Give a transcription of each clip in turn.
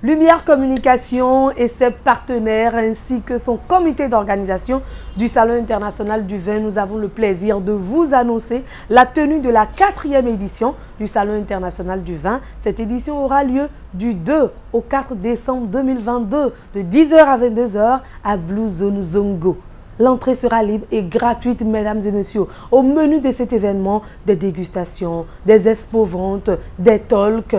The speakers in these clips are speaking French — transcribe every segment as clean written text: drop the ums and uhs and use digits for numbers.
Lumière Communication et ses partenaires ainsi que son comité d'organisation du Salon international du vin, nous avons le plaisir de vous annoncer la tenue de la 4e édition du Salon international du vin. Cette édition aura lieu du 2 au 4 décembre 2022 de 10h à 22h à Blue Zone Zongo. L'entrée sera libre et gratuite, mesdames et messieurs. Au menu de cet événement, des dégustations, des expos-ventes, des talks,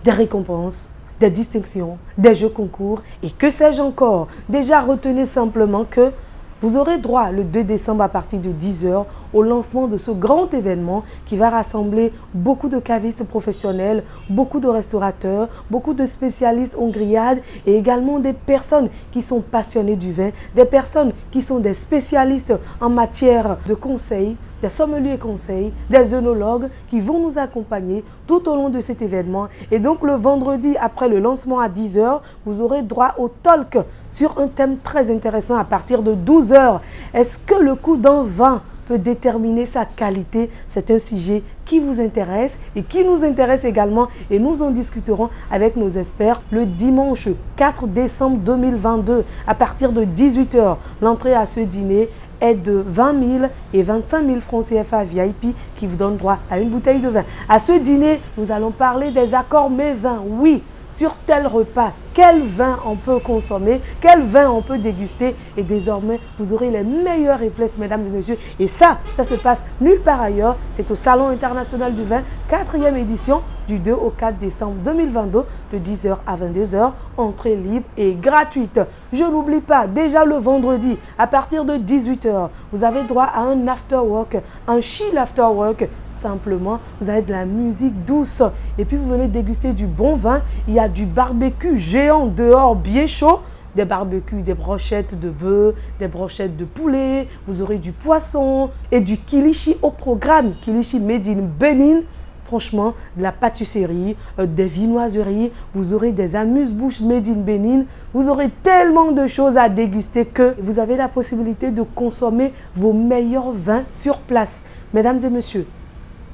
des récompenses, des distinctions, des jeux concours et que sais-je encore. Déjà, retenez simplement que vous aurez droit le 2 décembre à partir de 10h au lancement de ce grand événement qui va rassembler beaucoup de cavistes professionnels, beaucoup de restaurateurs, beaucoup de spécialistes en grillade et également des personnes qui sont passionnées du vin, des personnes qui sont des spécialistes en matière de conseils, des sommeliers conseils, des œnologues qui vont nous accompagner tout au long de cet événement. Et donc le vendredi après le lancement à 10h, vous aurez droit au talk sur un thème très intéressant à partir de 12h. Est-ce que le coût d'un vin peut déterminer sa qualité? C'est un sujet qui vous intéresse et qui nous intéresse également et nous en discuterons avec nos experts le dimanche 4 décembre 2022 à partir de 18h. L'entrée à ce dîner est de 20 000 et 25 000 francs CFA VIP qui vous donne droit à une bouteille de vin. À ce dîner, nous allons parler des accords mets vins. Oui, sur tel repas, quel vin on peut consommer, quel vin on peut déguster. Et désormais, vous aurez les meilleurs réflexes, mesdames et messieurs. Et ça se passe nulle part ailleurs. C'est au Salon international du vin, 4e édition, du 2 au 4 décembre 2022, de 10h à 22h, entrée libre et gratuite. Je n'oublie pas, déjà le vendredi, à partir de 18h, vous avez droit à un after-work, un chill after-work. Simplement, vous avez de la musique douce et puis vous venez déguster du bon vin. Il y a du barbecue géant dehors, bien chaud. Des barbecues, des brochettes de bœuf, des brochettes de poulet. Vous aurez du poisson et du kilichi au programme. Kilichi made in Benin. Franchement, de la pâtisserie, des viennoiseries, vous aurez des amuse-bouches made in Benin. Vous aurez tellement de choses à déguster que vous avez la possibilité de consommer vos meilleurs vins sur place. Mesdames et messieurs,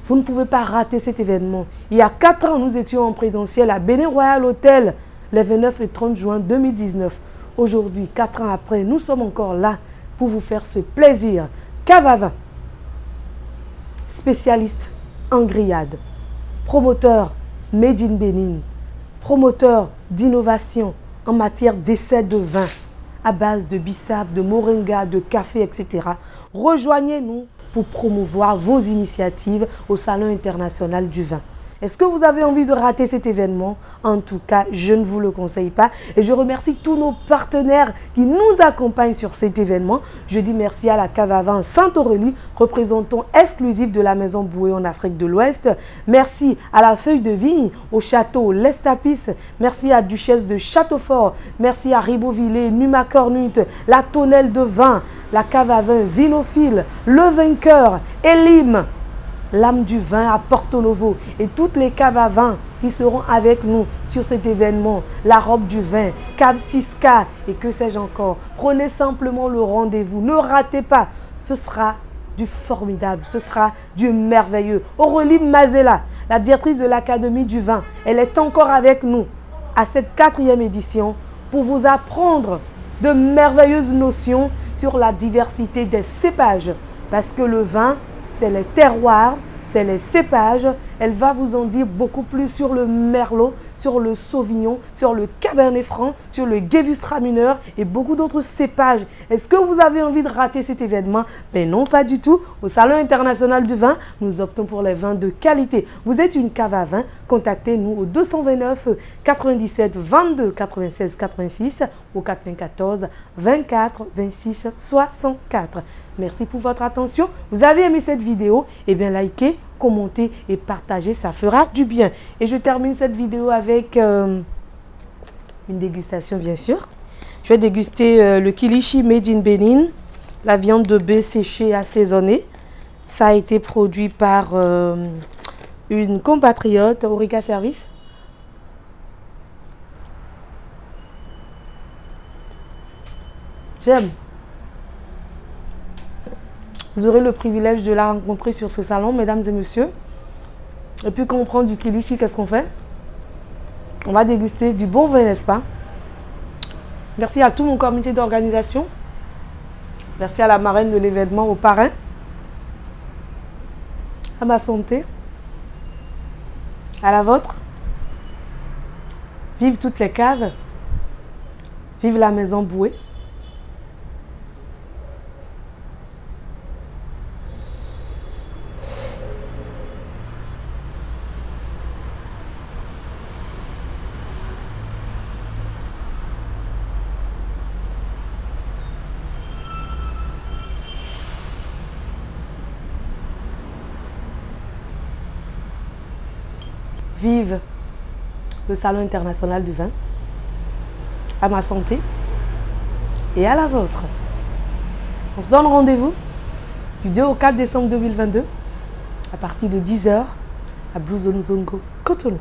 vous ne pouvez pas rater cet événement. Il y a 4 ans, nous étions en présentiel à Bénin Royal Hotel, les 29 et 30 juin 2019. Aujourd'hui, 4 ans après, nous sommes encore là pour vous faire ce plaisir. Cave à vin, spécialiste en grillade, promoteur made in Benin, promoteur d'innovation en matière d'essai de vin à base de bissap, de moringa, de café, etc. Rejoignez-nous pour promouvoir vos initiatives au Salon international du vin. Est-ce que vous avez envie de rater cet événement? En tout cas, je ne vous le conseille pas. Et je remercie tous nos partenaires qui nous accompagnent sur cet événement. Je dis merci à la cave à vin Saint-Aurélie, représentant exclusif de la maison Boué en Afrique de l'Ouest. Merci à la Feuille de Vigne, au château l'Estapis. Merci à Duchesse de Châteaufort. Merci à Ribeauvillé, Numa Cornut, la Tonnelle de Vin, la cave à vin Vinophile, le Vainqueur, Elim, l'âme du vin à Porto Novo et toutes les caves à vin qui seront avec nous sur cet événement, la robe du vin, cave 6K et que sais-je encore. Prenez simplement le rendez-vous, ne ratez pas, ce sera du formidable, ce sera du merveilleux. Aurélie Mazella, la directrice de l'Académie du vin, elle est encore avec nous à cette 4e édition pour vous apprendre de merveilleuses notions sur la diversité des cépages parce que le vin, c'est les terroirs, c'est les cépages. Elle va vous en dire beaucoup plus sur le merlot, sur le sauvignon, sur le cabernet franc, sur le gewürztraminer et beaucoup d'autres cépages. Est-ce que vous avez envie de rater cet événement? Ben non, pas du tout. Au Salon international du vin, nous optons pour les vins de qualité. Vous êtes une cave à vin, contactez-nous au 229 97 22 96 86 au 94 24 26 64. Merci pour votre attention. Vous avez aimé cette vidéo? Eh bien, likez, commentez et partagez, ça fera du bien. Et je termine cette vidéo avec une dégustation, bien sûr. Je vais déguster le kilichi made in Benin, la viande de bœuf séchée assaisonnée. Ça a été produit par une compatriote, Orica Service. J'aime. Vous aurez le privilège de la rencontrer sur ce salon, mesdames et messieurs. Et puis quand on prend du kilichi, qu'est-ce qu'on fait? On va déguster du bon vin, n'est-ce pas? Merci à tout mon comité d'organisation. Merci à la marraine de l'événement, au parrain. À ma santé. À la vôtre. Vive toutes les caves. Vive la maison Bouée. Vive le Salon international du vin, à ma santé et à la vôtre. On se donne rendez-vous du 2 au 4 décembre 2022 à partir de 10 h à Blue Zone Zongo, Cotonou.